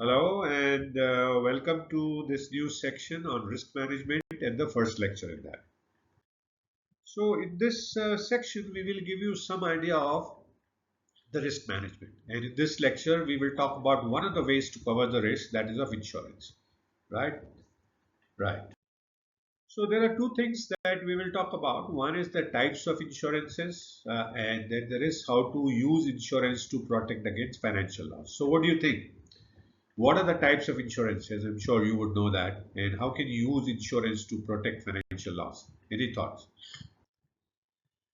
Hello and welcome to this new section on risk management and the first lecture in that. So in this section, we will give you some idea of the risk management. And in this lecture, we will talk about one of the ways to cover the risk, that is of insurance. Right? Right. So there are two things that we will talk about. One is the types of insurances, and then there is how to use insurance to protect against financial loss. So what do you think? What are the types of insurances? I'm sure you would know that. And how can you use insurance to protect financial loss? Any thoughts?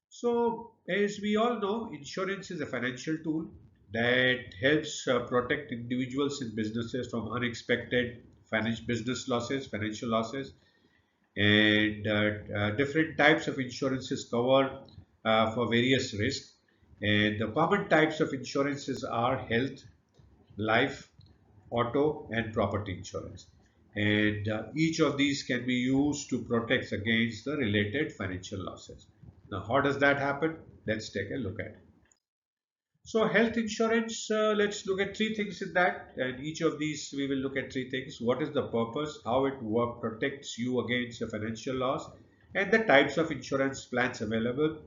So, as we all know, insurance is a financial tool that helps protect individuals and businesses from unexpected financial losses, and different types of insurances cover for various risks. And the common types of insurances are health, life, auto, and property insurance. And each of these can be used to protect against the related financial losses. Now, how does that happen? Let's take a look at it. So, health insurance, let's look at three things in that. And each of these, we will look at three things. What is the purpose? How it protects you against a financial loss? And the types of insurance plans available,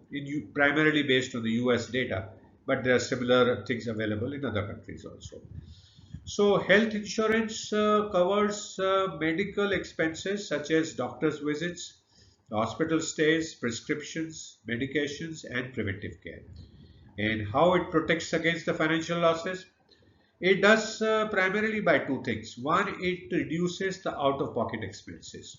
primarily based on the US data. But there are similar things available in other countries also. So, health insurance covers medical expenses such as doctor's visits, hospital stays, prescriptions, medications, and preventive care. And how it protects against the financial losses? It does primarily by two things. One, it reduces the out-of-pocket expenses.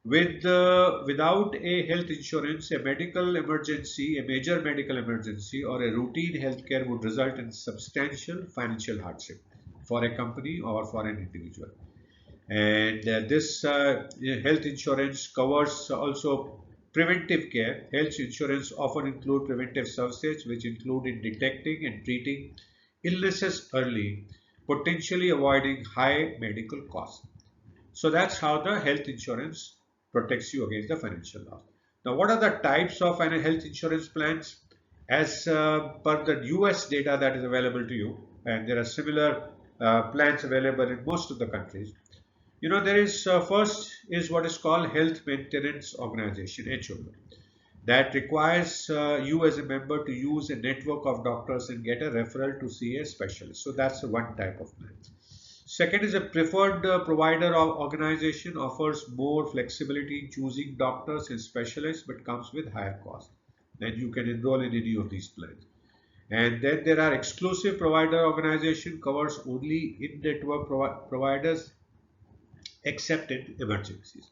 Without a health insurance, a major medical emergency, or a routine healthcare would result in substantial financial hardship for a company or for an individual. And this health insurance covers also preventive care. Health insurance often include preventive services, which include in detecting and treating illnesses early, potentially avoiding high medical costs. So that's how the health insurance protects you against the financial loss. Now, what are the types of health insurance plans? As per the US data that is available to you, and there are similar plans available in most of the countries. There is first is what is called Health Maintenance Organization (HMO) that requires you as a member to use a network of doctors and get a referral to see a specialist. So that's one type of plan. Second is a preferred provider of organization offers more flexibility in choosing doctors and specialists but comes with higher cost. And you can enroll in any of these plans. And then there are exclusive provider organization covers only in-network providers except in emergencies.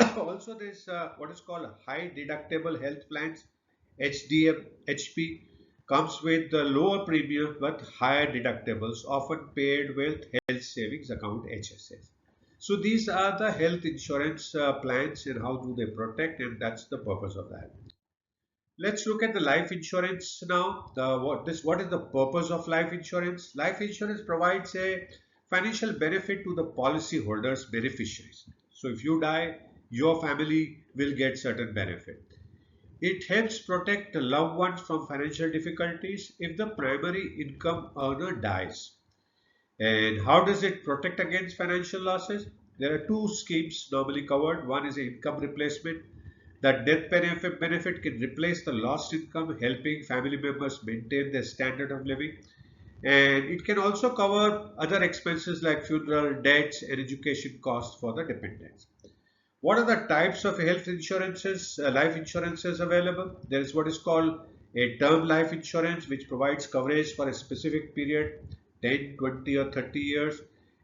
Also, there is what is called high deductible health plans, HDM, HP, comes with the lower premium but higher deductibles, often paired with health savings account HSS. So these are the health insurance plans and how do they protect, and that's the purpose of that. Let's look at the life insurance now. What is the purpose of life insurance? Life insurance provides a financial benefit to the policyholders' beneficiaries. So if you die, your family will get certain benefit. It helps protect the loved ones from financial difficulties if the primary income earner dies. And how does it protect against financial losses? There are two schemes normally covered. One is income replacement. That death benefit can replace the lost income, helping family members maintain their standard of living. And it can also cover other expenses like funeral, debts, and education costs for the dependents. What are the types of health insurances, life insurances available? There is what is called a term life insurance, which provides coverage for a specific period, 10, 20, or 30 years.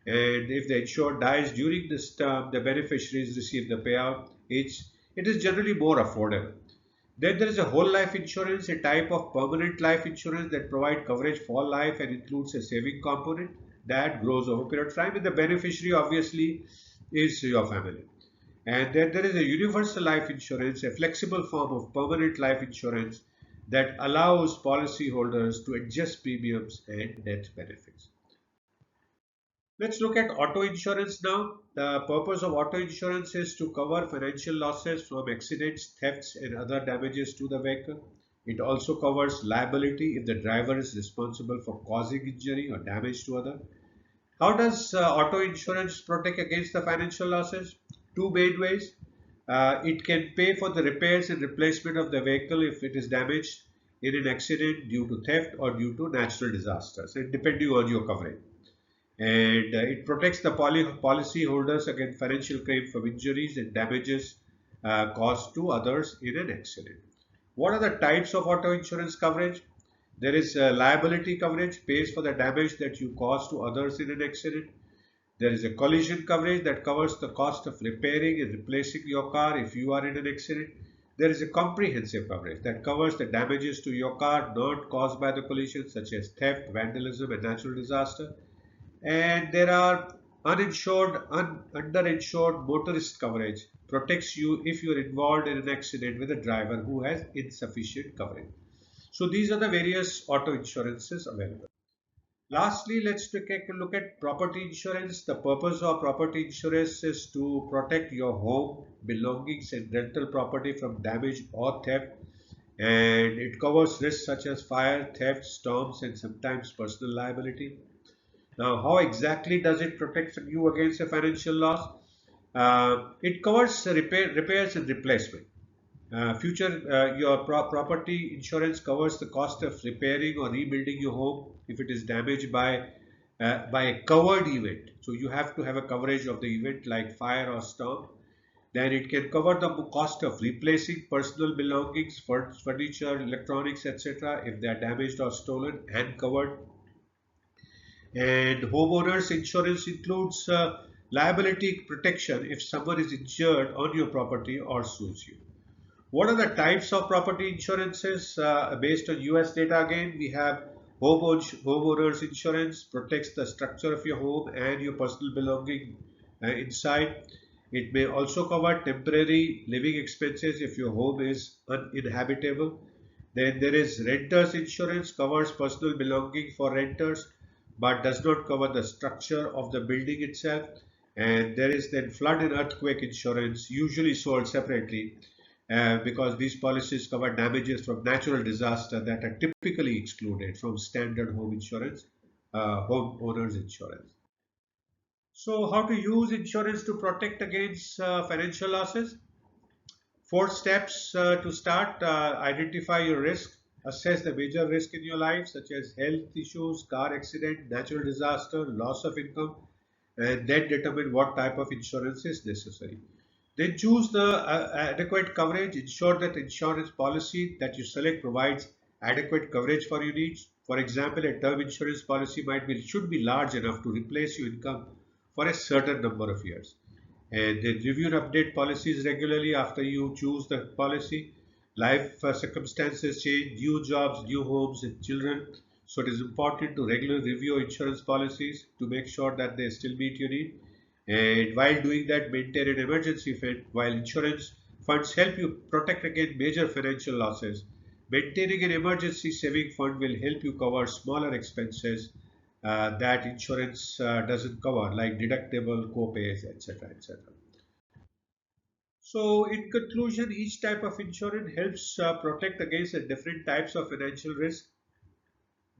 And if the insured dies during this term, the beneficiaries receive the payout. It is generally more affordable. Then there is a whole life insurance, a type of permanent life insurance that provides coverage for life and includes a saving component that grows over a period of time. And the beneficiary obviously is your family. And then there is a universal life insurance, a flexible form of permanent life insurance that allows policyholders to adjust premiums and death benefits. Let's look at auto insurance now. The purpose of auto insurance is to cover financial losses from accidents, thefts, and other damages to the vehicle. It also covers liability if the driver is responsible for causing injury or damage to other. How does auto insurance protect against the financial losses? Two main ways. It can pay for the repairs and replacement of the vehicle if it is damaged in an accident due to theft or due to natural disasters, and depending on your coverage. And it protects the policy holders against financial claim from injuries and damages caused to others in an accident. What are the types of auto insurance coverage? There is liability coverage, pays for the damage that you cause to others in an accident. There is a collision coverage that covers the cost of repairing and replacing your car if you are in an accident. There is a comprehensive coverage that covers the damages to your car not caused by the collision, such as theft, vandalism, and natural disaster. And there are underinsured motorist coverage, protects you if you are involved in an accident with a driver who has insufficient coverage. So these are the various auto insurances available. Lastly, let's take a look at property insurance. The purpose of property insurance is to protect your home, belongings, and rental property from damage or theft. And it covers risks such as fire, theft, storms, and sometimes personal liability. Now, how exactly does it protect you against a financial loss? It covers repairs and replacement. Your property insurance covers the cost of repairing or rebuilding your home if it is damaged by a covered event. So you have to have a coverage of the event like fire or storm. Then it can cover the cost of replacing personal belongings, furniture, electronics, etc. if they are damaged or stolen and covered. And homeowners insurance includes liability protection if someone is injured on your property or sues you. What are the types of property insurances based on US data? Again, we have homeowners insurance protects the structure of your home and your personal belonging inside. It may also cover temporary living expenses if your home is uninhabitable. Then there is renters insurance, covers personal belonging for renters but does not cover the structure of the building itself. And there is then flood and earthquake insurance, usually sold separately because these policies cover damages from natural disaster that are typically excluded from standard home insurance, homeowners insurance. So, how to use insurance to protect against financial losses? Four steps to start: identify your risk, assess the major risk in your life, such as health issues, car accident, natural disaster, loss of income, and then determine what type of insurance is necessary. Then choose the adequate coverage. Ensure that the insurance policy that you select provides adequate coverage for your needs. For example, a term insurance policy should be large enough to replace your income for a certain number of years. And then review and update policies regularly after you choose the policy. Life circumstances change, new jobs, new homes, and children. So it is important to regularly review insurance policies to make sure that they still meet your need. And while doing that, maintain an emergency fund. While insurance funds help you protect against major financial losses, maintaining an emergency saving fund will help you cover smaller expenses that insurance doesn't cover, like deductible, co-pays, etc., etc. So, in conclusion, each type of insurance helps protect against the different types of financial risk.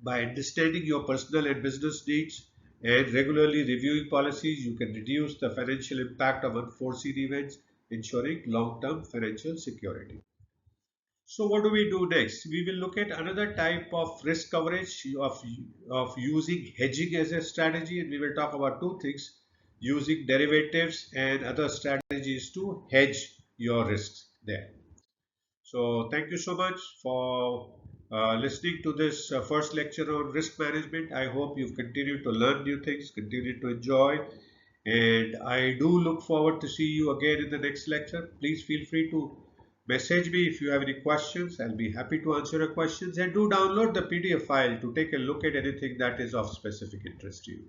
By understanding your personal and business needs and regularly reviewing policies, you can reduce the financial impact of unforeseen events, ensuring long-term financial security. So what do we do next? We will look at another type of risk coverage of using hedging as a strategy, and we will talk about two things: using derivatives and other strategies to hedge your risks there. So thank you so much for listening to this first lecture on risk management. I hope you've continued to learn new things, continued to enjoy, and I do look forward to see you again in the next lecture. Please feel free to message me if you have any questions. I'll be happy to answer your questions, and do download the PDF file to take a look at anything that is of specific interest to you.